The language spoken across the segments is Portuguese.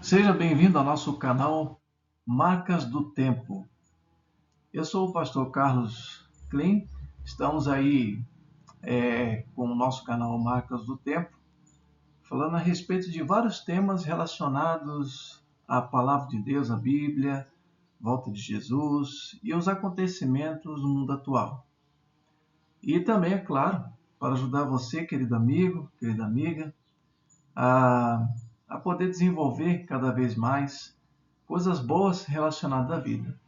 Seja bem-vindo ao nosso canal Marcas do Tempo. Eu sou o pastor Carlos Klein. Estamos aí com o nosso canal Marcas do Tempo, falando a respeito de vários temas relacionados à Palavra de Deus, à Bíblia, volta de Jesus e os acontecimentos no mundo atual. E também, é claro, para ajudar você, querido amigo, querida amiga, a poder desenvolver cada vez mais coisas boas relacionadas à vida.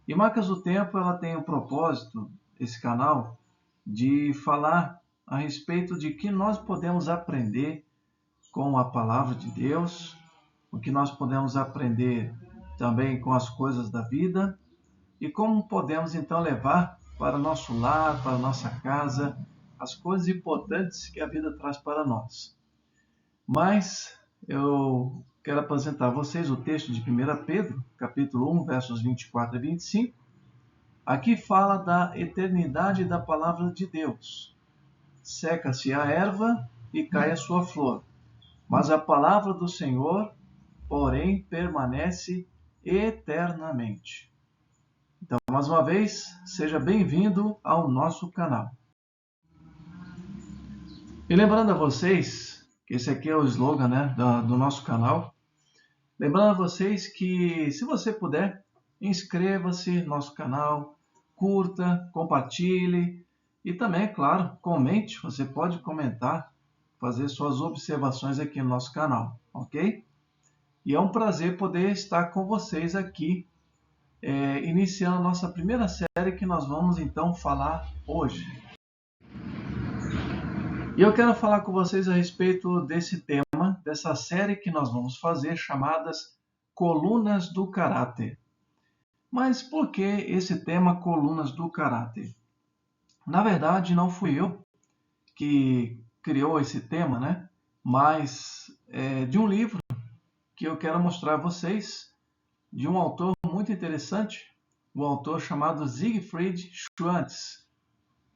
E Marcas do Tempo, ela tem o propósito, esse canal, de falar a respeito de que nós podemos aprender com a Palavra de Deus, o que nós podemos aprender também com as coisas da vida e como podemos então levar para nosso lar, para nossa casa, as coisas importantes que a vida traz para nós. Mas eu quero apresentar a vocês o texto de 1 Pedro, capítulo 1, versos 24 e 25. Aqui fala da eternidade da palavra de Deus. Seca-se a erva e cai a sua flor, mas a palavra do Senhor, porém, permanece eternamente. Então, mais uma vez, seja bem-vindo ao nosso canal. E lembrando a vocês, que esse aqui é o slogan, do nosso canal, lembrando a vocês que, se você puder, inscreva-se no nosso canal, curta, compartilhe e também, é claro, comente. Você pode comentar, fazer suas observações aqui no nosso canal, ok? E é um prazer poder estar com vocês aqui, iniciando a nossa primeira série que nós vamos então falar hoje. E eu quero falar com vocês a respeito desse tema, dessa série que nós vamos fazer, chamadas Colunas do Caráter. Mas por que esse tema Colunas do Caráter? Na verdade, não fui eu que criou esse tema, mas de um livro que eu quero mostrar a vocês, de um autor muito interessante, um autor chamado Siegfried Schwantz.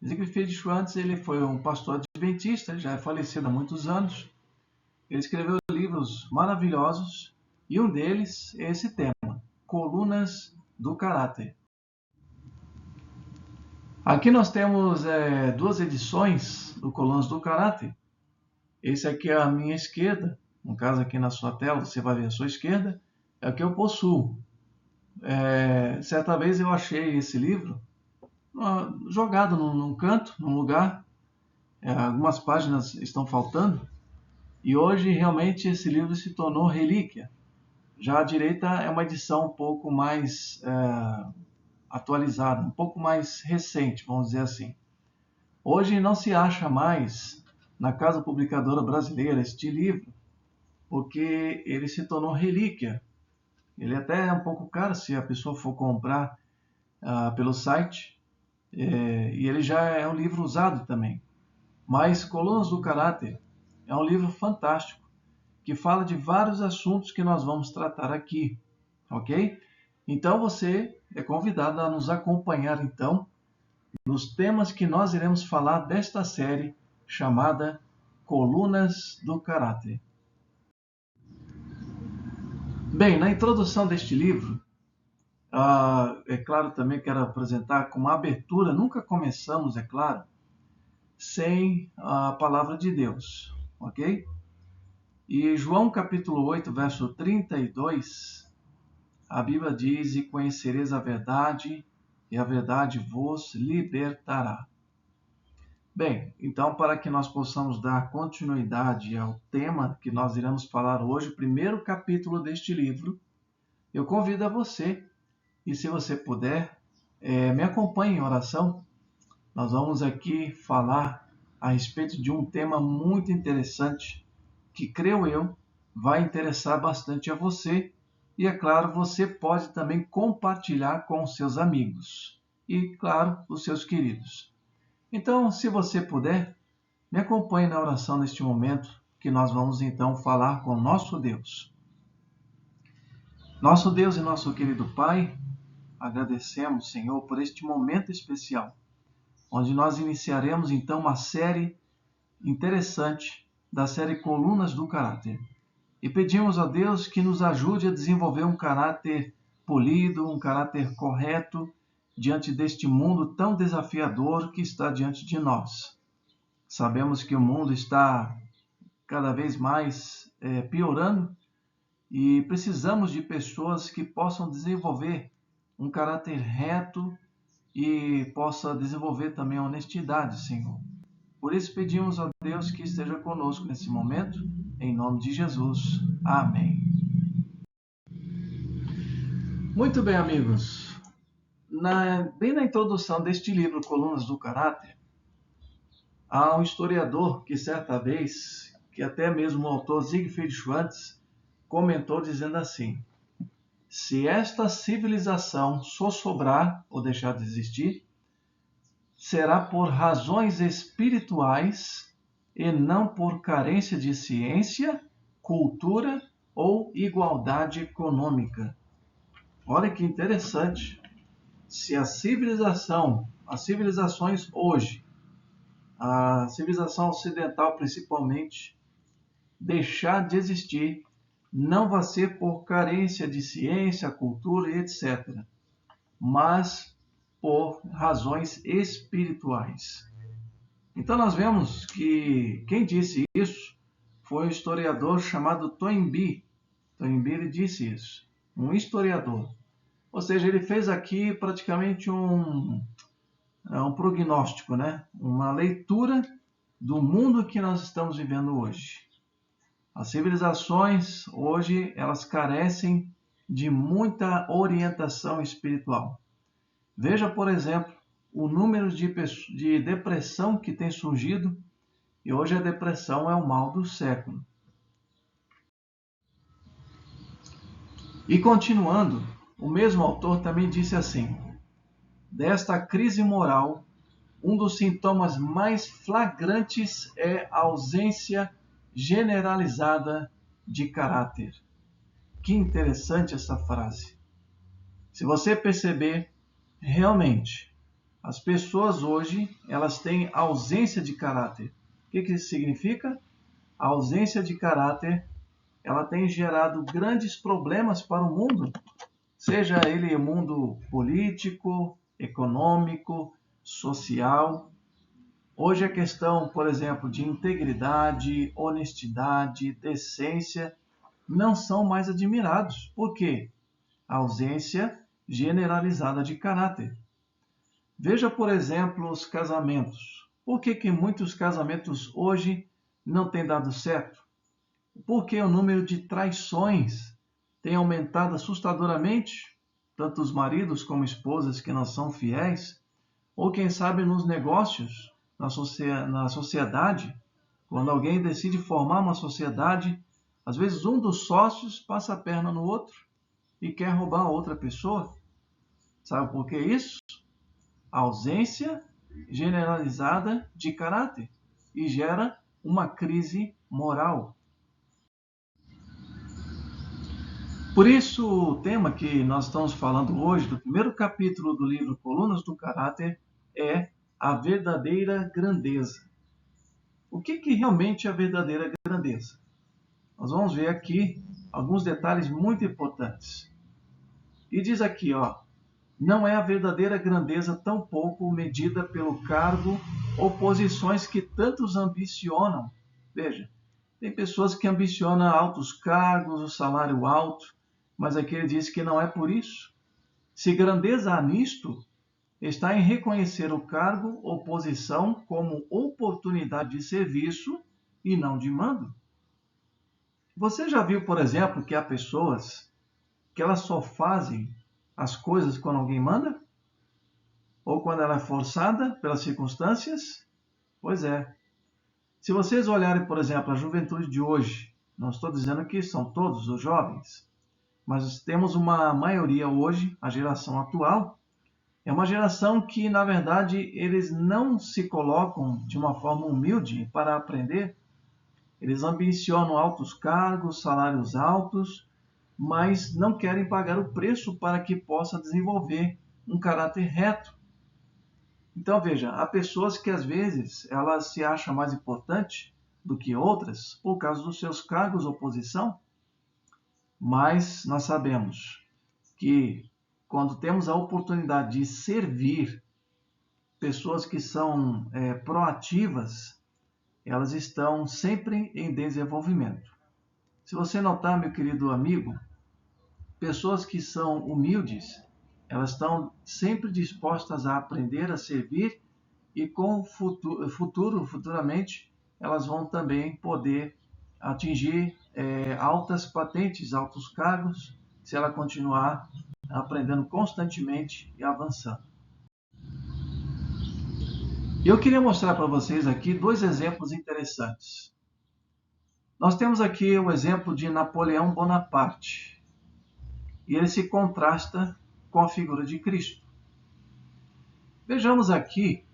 Siegfried Schwantz, ele foi um pastor adventista, ele já é falecido há muitos anos. Ele escreveu livros maravilhosos e um deles é esse tema, Colunas do Caráter. Aqui nós temos duas edições do Colunas do Caráter. Esse aqui é a minha esquerda, no caso aqui na sua tela, você vai ver a sua esquerda, é o que eu possuo. Certa vez eu achei esse livro jogado num canto, num lugar, algumas páginas estão faltando, e hoje realmente esse livro se tornou relíquia. Já a direita é uma edição um pouco mais atualizada, um pouco mais recente, vamos dizer assim. Hoje não se acha mais na Casa Publicadora Brasileira este livro, porque ele se tornou relíquia. Ele até é um pouco caro se a pessoa for comprar pelo site, e ele já é um livro usado também. Mas Colunas do Caráter é um livro fantástico, que fala de vários assuntos que nós vamos tratar aqui, ok? Então você é convidado a nos acompanhar então nos temas que nós iremos falar desta série chamada Colunas do Caráter. Bem, na introdução deste livro, é claro, também quero apresentar como abertura, nunca começamos, é claro, sem a palavra de Deus, ok? E João capítulo 8, verso 32, a Bíblia diz: "E conhecereis a verdade, e a verdade vos libertará." Bem, então, para que nós possamos dar continuidade ao tema que nós iremos falar hoje, o primeiro capítulo deste livro, eu convido a você, e se você puder, me acompanhe em oração. Nós vamos aqui falar a respeito de um tema muito interessante, que, creio eu, vai interessar bastante a você. E, é claro, você pode também compartilhar com os seus amigos e, claro, os seus queridos. Então, se você puder, me acompanhe na oração neste momento, que nós vamos então falar com o nosso Deus. Nosso Deus e nosso querido Pai, agradecemos, Senhor, por este momento especial, onde nós iniciaremos então uma série interessante, da série Colunas do Caráter. e pedimos a Deus que nos ajude a desenvolver um caráter polido, um caráter correto diante deste mundo tão desafiador que está diante de nós. Sabemos que o mundo está cada vez mais piorando e precisamos de pessoas que possam desenvolver um caráter reto e possa desenvolver também a honestidade, Senhor. Por isso pedimos a Deus que esteja conosco nesse momento, em nome de Jesus. Amém. Muito bem, amigos. Bem na introdução deste livro, Colunas do Caráter, há um historiador que certa vez, que até mesmo o autor Siegfried Schwartz, comentou dizendo assim: se esta civilização sossobrar ou deixar de existir, será por razões espirituais e não por carência de ciência, cultura ou igualdade econômica. Olha que interessante. Se as civilizações hoje, a civilização ocidental principalmente, deixar de existir, não vai ser por carência de ciência, cultura e etc., mas por razões espirituais. Então nós vemos que quem disse isso foi um historiador chamado Toynbee. Toynbee ele disse isso, um historiador. Ou seja, ele fez aqui praticamente um prognóstico, né? Uma leitura do mundo que nós estamos vivendo hoje. As civilizações hoje elas carecem de muita orientação espiritual. Veja, por exemplo, o número de depressão que tem surgido, e hoje a depressão é o mal do século. E continuando, o mesmo autor também disse assim: desta crise moral, um dos sintomas mais flagrantes é a ausência generalizada de caráter. Que interessante essa frase. Se você perceber, realmente, as pessoas hoje, elas têm ausência de caráter. O que isso significa? A ausência de caráter, ela tem gerado grandes problemas para o mundo, seja ele o mundo político, econômico, social. Hoje a questão, por exemplo, de integridade, honestidade, decência, não são mais admirados. Por quê? A ausência generalizada de caráter. Veja, por exemplo, os casamentos. Por que muitos casamentos hoje não têm dado certo? Porque o número de traições tem aumentado assustadoramente, tanto os maridos como esposas que não são fiéis, ou quem sabe nos negócios, na sociedade, quando alguém decide formar uma sociedade, às vezes um dos sócios passa a perna no outro e quer roubar a outra pessoa. Sabe por que isso? A ausência generalizada de caráter e gera uma crise moral. Por isso, o tema que nós estamos falando hoje, do primeiro capítulo do livro Colunas do Caráter, é a verdadeira grandeza. O que realmente é a verdadeira grandeza? Nós vamos ver aqui alguns detalhes muito importantes. E diz aqui, não é a verdadeira grandeza tampouco medida pelo cargo ou posições que tantos ambicionam. Veja, tem pessoas que ambicionam altos cargos, o salário alto, mas aqui ele diz que não é por isso. Se grandeza há nisto, está em reconhecer o cargo ou posição como oportunidade de serviço e não de mando. Você já viu, por exemplo, que há pessoas que elas só fazem as coisas quando alguém manda? Ou quando ela é forçada pelas circunstâncias? Pois é. Se vocês olharem, por exemplo, a juventude de hoje, não estou dizendo que são todos os jovens, mas temos uma maioria hoje, a geração atual, é uma geração que, na verdade, eles não se colocam de uma forma humilde para aprender. Eles ambicionam altos cargos, salários altos, mas não querem pagar o preço para que possa desenvolver um caráter reto. Então, veja, há pessoas que às vezes elas se acham mais importantes do que outras por causa dos seus cargos ou posição, Mas nós sabemos que quando temos a oportunidade de servir pessoas que são proativas, elas estão sempre em desenvolvimento. Se você notar, meu querido amigo, pessoas que são humildes, elas estão sempre dispostas a aprender a servir e com futuramente, elas vão também poder atingir altas patentes, altos cargos, se ela continuar aprendendo constantemente e avançando. Eu queria mostrar para vocês aqui dois exemplos interessantes. Nós temos aqui o exemplo de Napoleão Bonaparte, e ele se contrasta com a figura de Cristo. Vejamos aqui,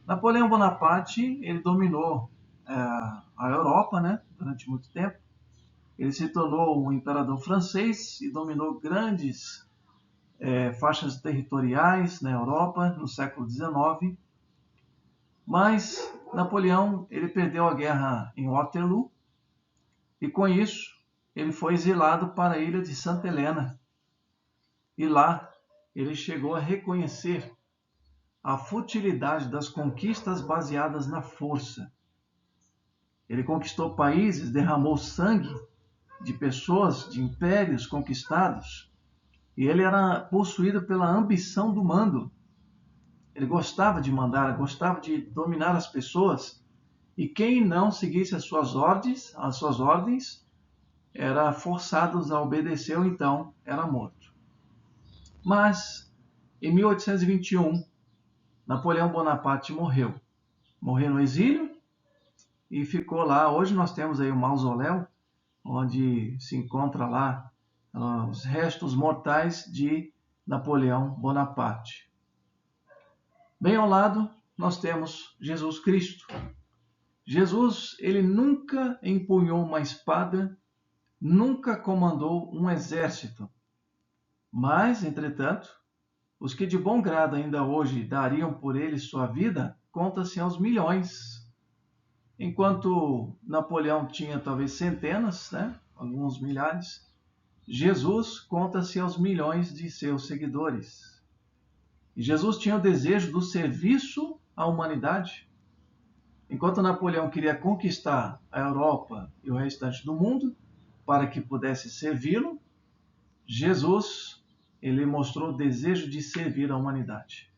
Napoleão Bonaparte, ele dominou a Europa, né, durante muito tempo. Ele se tornou um imperador francês e dominou grandes faixas territoriais na Europa no século XIX. Mas Napoleão ele perdeu a guerra em Waterloo e com isso ele foi exilado para a ilha de Santa Helena. E lá ele chegou a reconhecer a futilidade das conquistas baseadas na força. Ele conquistou países, derramou sangue de pessoas, de impérios conquistados, e ele era possuído pela ambição do mando. Ele gostava de mandar, gostava de dominar as pessoas, e quem não seguisse as suas ordens era forçado a obedecer ou então era morto. Mas em 1821, Napoleão Bonaparte morreu no exílio e ficou lá. Hoje nós temos aí o mausoléu, onde se encontra lá os restos mortais de Napoleão Bonaparte. Bem ao lado, nós temos Jesus Cristo. Jesus, ele nunca empunhou uma espada, nunca comandou um exército. Mas, entretanto, os que de bom grado ainda hoje dariam por ele sua vida, conta-se aos milhões. Enquanto Napoleão tinha talvez centenas, alguns milhares, Jesus conta-se aos milhões de seus seguidores. E Jesus tinha o desejo do serviço à humanidade. Enquanto Napoleão queria conquistar a Europa e o restante do mundo para que pudesse servi-lo, Jesus ele mostrou o desejo de servir a humanidade.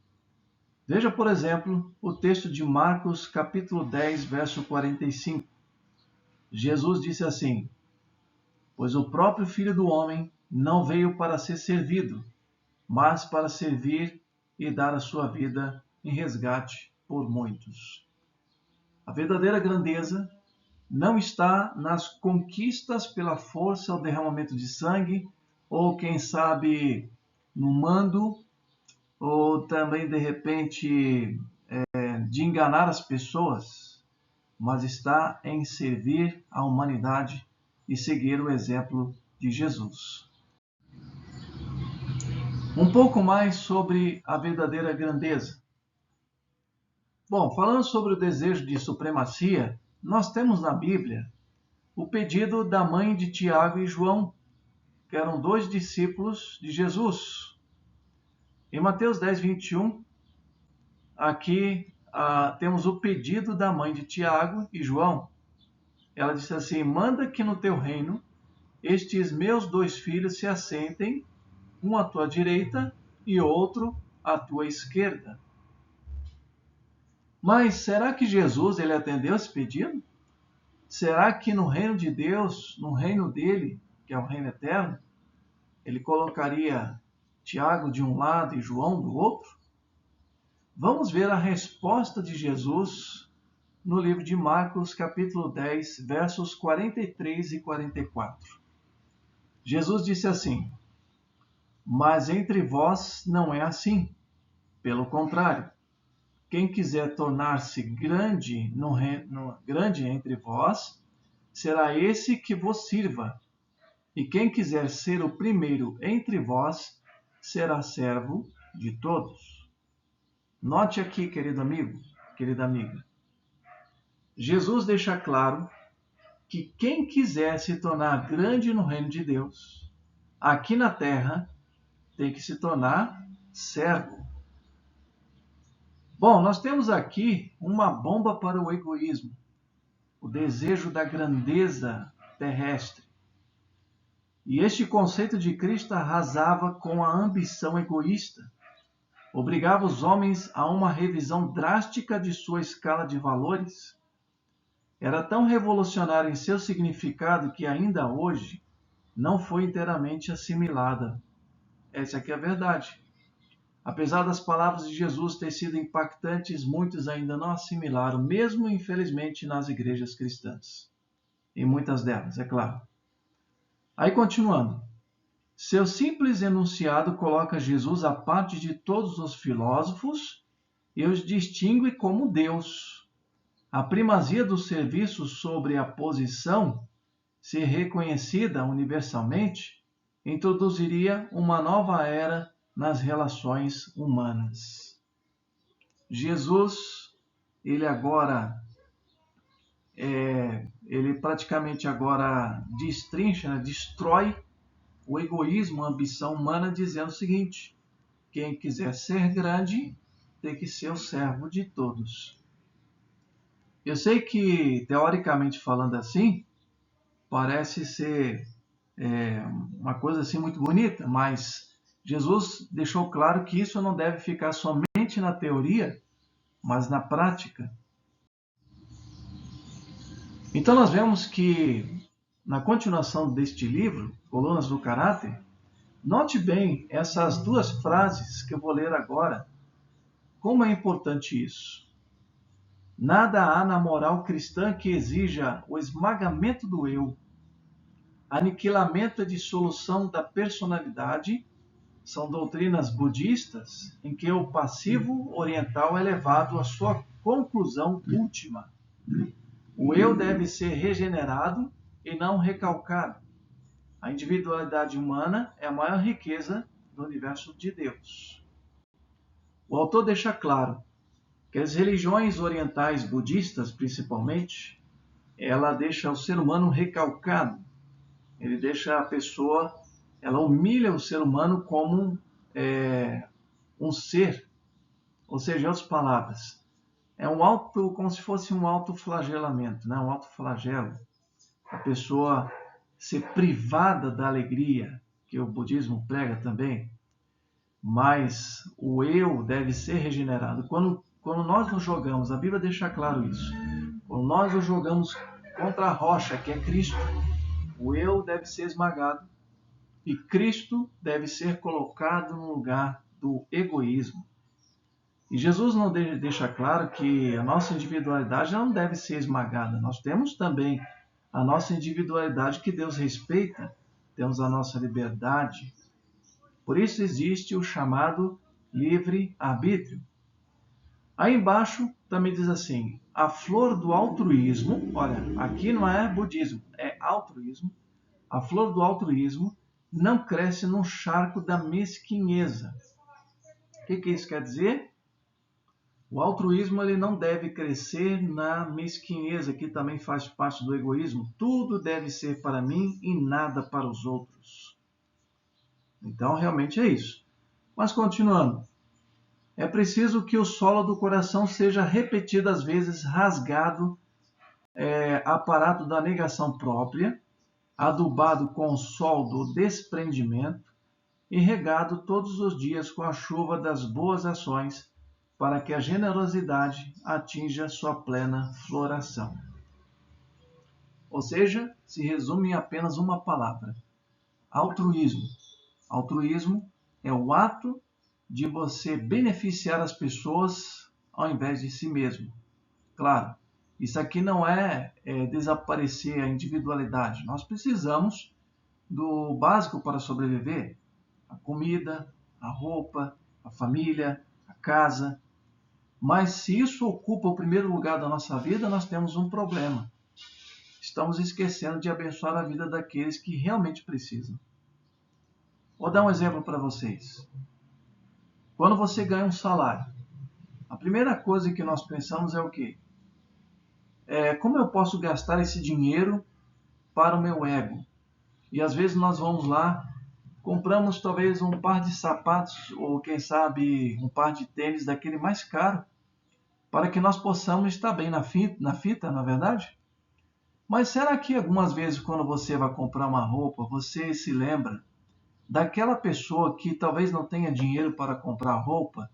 Veja, por exemplo, o texto de Marcos, capítulo 10, verso 45. Jesus disse assim: pois o próprio Filho do Homem não veio para ser servido, mas para servir e dar a sua vida em resgate por muitos. A verdadeira grandeza não está nas conquistas pela força ou derramamento de sangue, ou quem sabe no mando, ou também de repente de enganar as pessoas, mas está em servir a humanidade e seguir o exemplo de Jesus. Um pouco mais sobre a verdadeira grandeza. Bom, falando sobre o desejo de supremacia, nós temos na Bíblia o pedido da mãe de Tiago e João, que eram dois discípulos de Jesus. Em Mateus 10, 21, aqui temos o pedido da mãe de Tiago e João. Ela disse assim: manda que no teu reino estes meus dois filhos se assentem, um à tua direita e outro à tua esquerda. Mas será que Jesus ele atendeu esse pedido? Será que no reino de Deus, no reino dele, que é o reino eterno, ele colocaria Tiago de um lado e João do outro? Vamos ver a resposta de Jesus no livro de Marcos, capítulo 10, versos 43 e 44. Jesus disse assim: mas entre vós não é assim. Pelo contrário, quem quiser tornar-se grande entre vós, será esse que vos sirva. E quem quiser ser o primeiro entre vós, será servo de todos. Note aqui, querido amigo, querida amiga. Jesus deixa claro que quem quiser se tornar grande no reino de Deus, aqui na terra, tem que se tornar servo. Bom, nós temos aqui uma bomba para o egoísmo, o desejo da grandeza terrestre. E este conceito de Cristo arrasava com a ambição egoísta, obrigava os homens a uma revisão drástica de sua escala de valores. Era tão revolucionário em seu significado que ainda hoje não foi inteiramente assimilada. Essa aqui é a verdade. Apesar das palavras de Jesus ter sido impactantes, muitos ainda não assimilaram, mesmo infelizmente nas igrejas cristãs. Em muitas delas, é claro. Aí continuando. Seu simples enunciado coloca Jesus à parte de todos os filósofos e os distingue como Deus. A primazia do serviço sobre a posição, se reconhecida universalmente, introduziria uma nova era nas relações humanas. Jesus, ele praticamente agora destrincha, destrói o egoísmo, a ambição humana, dizendo o seguinte: quem quiser ser grande tem que ser o servo de todos. Eu sei que, teoricamente falando assim, parece ser uma coisa assim muito bonita, mas Jesus deixou claro que isso não deve ficar somente na teoria, mas na prática. Então nós vemos que, na continuação deste livro, Colunas do Caráter, note bem essas duas frases que eu vou ler agora. Como é importante isso? Nada há na moral cristã que exija o esmagamento do eu, aniquilamento e dissolução da personalidade. São doutrinas budistas em que o passivo oriental é levado à sua conclusão última. O eu deve ser regenerado e não recalcado. A individualidade humana é a maior riqueza do universo de Deus. O autor deixa claro que as religiões orientais budistas, principalmente, ela deixa o ser humano recalcado. Ele deixa a pessoa, ela humilha o ser humano como um ser, ou seja, em outras palavras, como se fosse um autoflagelamento, né? Um autoflagelo. A pessoa ser privada da alegria, que o budismo prega também, mas o eu deve ser regenerado. Quando nós nos jogamos, a Bíblia deixa claro isso, quando nós nos jogamos contra a rocha, que é Cristo, o eu deve ser esmagado e Cristo deve ser colocado no lugar do egoísmo. E Jesus não deixa claro que a nossa individualidade não deve ser esmagada. Nós temos também a nossa individualidade que Deus respeita, temos a nossa liberdade. Por isso existe o chamado livre-arbítrio. Aí embaixo também diz assim: a flor do altruísmo, olha, aqui não é budismo, é altruísmo. A flor do altruísmo não cresce num charco da mesquinheza. O que isso quer dizer? O altruísmo ele não deve crescer na mesquinheza, que também faz parte do egoísmo. Tudo deve ser para mim e nada para os outros. Então, realmente é isso. Mas continuando. É preciso que o solo do coração seja repetidas vezes rasgado, aparato da negação própria, adubado com o sol do desprendimento e regado todos os dias com a chuva das boas ações, para que a generosidade atinja sua plena floração. Ou seja, se resume em apenas uma palavra: altruísmo. Altruísmo é o ato de você beneficiar as pessoas ao invés de si mesmo. Claro, isso aqui não é desaparecer a individualidade. Nós precisamos do básico para sobreviver: a comida, a roupa, a família, a casa. Mas se isso ocupa o primeiro lugar da nossa vida, nós temos um problema. Estamos esquecendo de abençoar a vida daqueles que realmente precisam. Vou dar um exemplo para vocês. Quando você ganha um salário, a primeira coisa que nós pensamos é o quê? Como eu posso gastar esse dinheiro para o meu ego? E às vezes nós vamos lá compramos talvez um par de sapatos ou quem sabe um par de tênis daquele mais caro, para que nós possamos estar bem na fita, na verdade? Mas será que algumas vezes quando você vai comprar uma roupa, você se lembra daquela pessoa que talvez não tenha dinheiro para comprar roupa,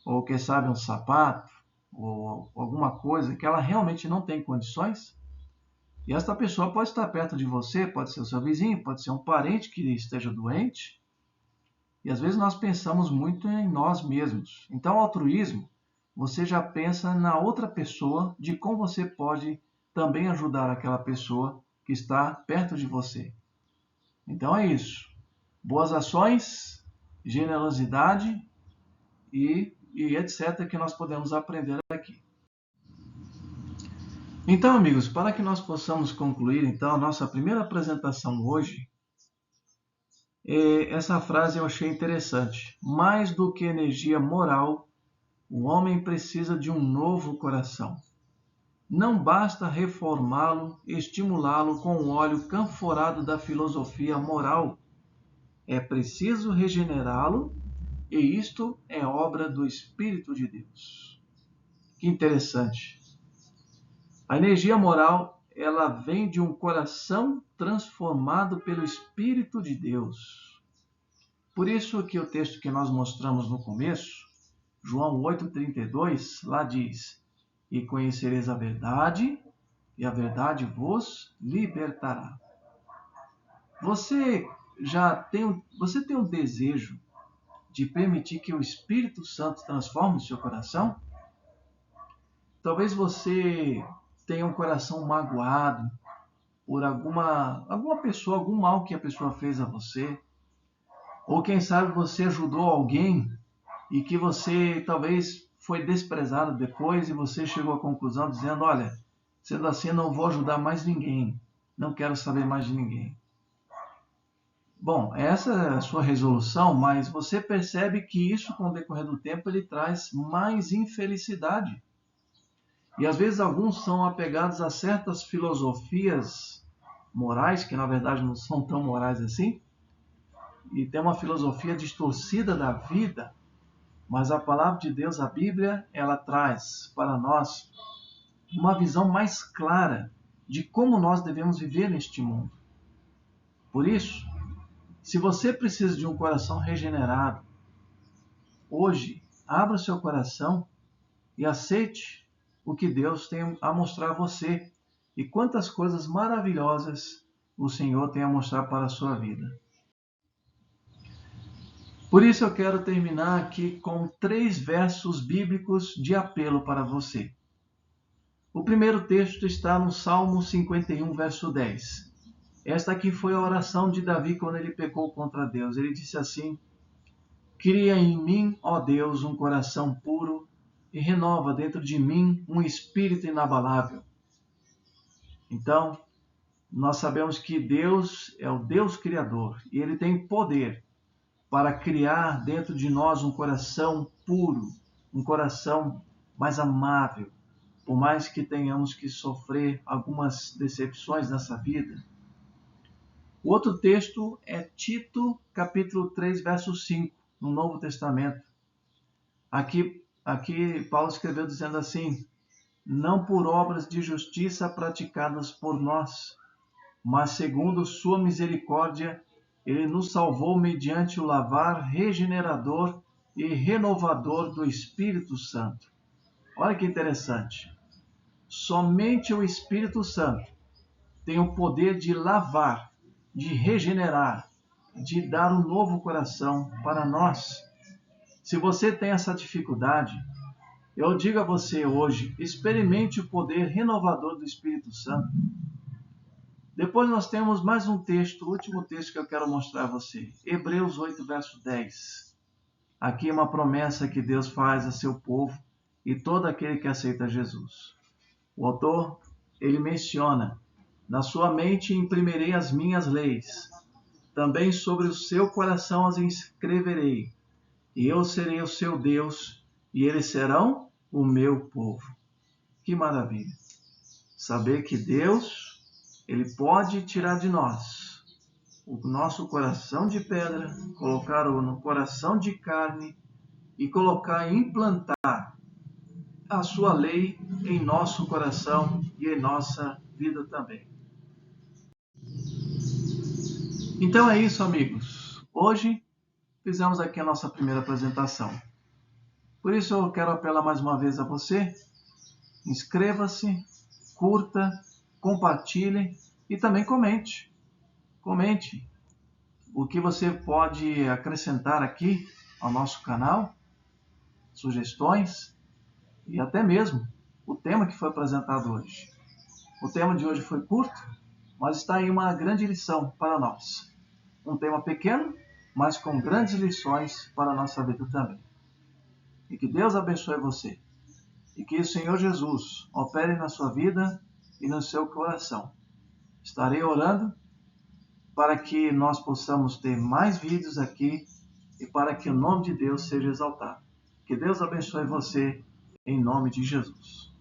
ou quem sabe um sapato, ou alguma coisa que ela realmente não tem condições? E esta pessoa pode estar perto de você, pode ser o seu vizinho, pode ser um parente que esteja doente. E às vezes nós pensamos muito em nós mesmos. Então, altruísmo, você já pensa na outra pessoa, de como você pode também ajudar aquela pessoa que está perto de você. Então é isso. Boas ações, generosidade e etc. que nós podemos aprender aqui. Então, amigos, para que nós possamos concluir então a nossa primeira apresentação hoje, essa frase eu achei interessante. Mais do que energia moral, o homem precisa de um novo coração. Não basta reformá-lo, estimulá-lo com o óleo canforado da filosofia moral. É preciso regenerá-lo, e isto é obra do Espírito de Deus. Que interessante. A energia moral, ela vem de um coração transformado pelo Espírito de Deus. Por isso que o texto que nós mostramos no começo, João 8,32, lá diz: E conhecereis a verdade, e a verdade vos libertará. Você tem um desejo de permitir que o Espírito Santo transforme o seu coração? Talvez você tenha um coração magoado por alguma pessoa, algum mal que a pessoa fez a você. Ou quem sabe você ajudou alguém e que você talvez foi desprezado depois e você chegou à conclusão dizendo: olha, sendo assim não vou ajudar mais ninguém, não quero saber mais de ninguém. Bom, essa é a sua resolução, mas você percebe que isso, com o decorrer do tempo, ele traz mais infelicidade. E às vezes alguns são apegados a certas filosofias morais, que na verdade não são tão morais assim, e tem uma filosofia distorcida da vida, mas a palavra de Deus, a Bíblia, ela traz para nós uma visão mais clara de como nós devemos viver neste mundo. Por isso, se você precisa de um coração regenerado, hoje, abra o seu coração e aceite o que Deus tem a mostrar a você e quantas coisas maravilhosas o Senhor tem a mostrar para a sua vida. Por isso eu quero terminar aqui com 3 versos bíblicos de apelo para você. O primeiro texto está no Salmo 51, verso 10. Esta aqui foi a oração de Davi quando ele pecou contra Deus. Ele disse assim: Cria em mim, ó Deus, um coração puro e renova dentro de mim um espírito inabalável. Então, nós sabemos que Deus é o Deus Criador e Ele tem poder para criar dentro de nós um coração puro, um coração mais amável, por mais que tenhamos que sofrer algumas decepções nessa vida. O outro texto é Tito, capítulo 3, verso 5, no Novo Testamento. Aqui Paulo escreveu dizendo assim: Não por obras de justiça praticadas por nós, mas segundo sua misericórdia, ele nos salvou mediante o lavar regenerador e renovador do Espírito Santo. Olha que interessante. Somente o Espírito Santo tem o poder de lavar, de regenerar, de dar um novo coração para nós. Se você tem essa dificuldade, eu digo a você hoje, experimente o poder renovador do Espírito Santo. Depois nós temos mais um texto, o último texto que eu quero mostrar a você. Hebreus 8, verso 10. Aqui é uma promessa que Deus faz a seu povo e todo aquele que aceita Jesus. O autor, ele menciona: Na sua mente imprimirei as minhas leis, também sobre o seu coração as escreverei, e eu serei o seu Deus, e eles serão o meu povo. Que maravilha! Saber que Deus, Ele pode tirar de nós o nosso coração de pedra, colocar-o no coração de carne e colocar e implantar a sua lei em nosso coração e em nossa vida também. Então é isso, amigos. Hoje fizemos aqui a nossa primeira apresentação. Por isso eu quero apelar mais uma vez a você. Inscreva-se, curta, compartilhe e também comente. Comente o que você pode acrescentar aqui ao nosso canal, sugestões e até mesmo o tema que foi apresentado hoje. O tema de hoje foi curto, mas está aí uma grande lição para nós. Um tema pequeno, mas com grandes lições para a nossa vida também. E que Deus abençoe você. E que o Senhor Jesus opere na sua vida e no seu coração. Estarei orando para que nós possamos ter mais vídeos aqui e para que o nome de Deus seja exaltado. Que Deus abençoe você em nome de Jesus.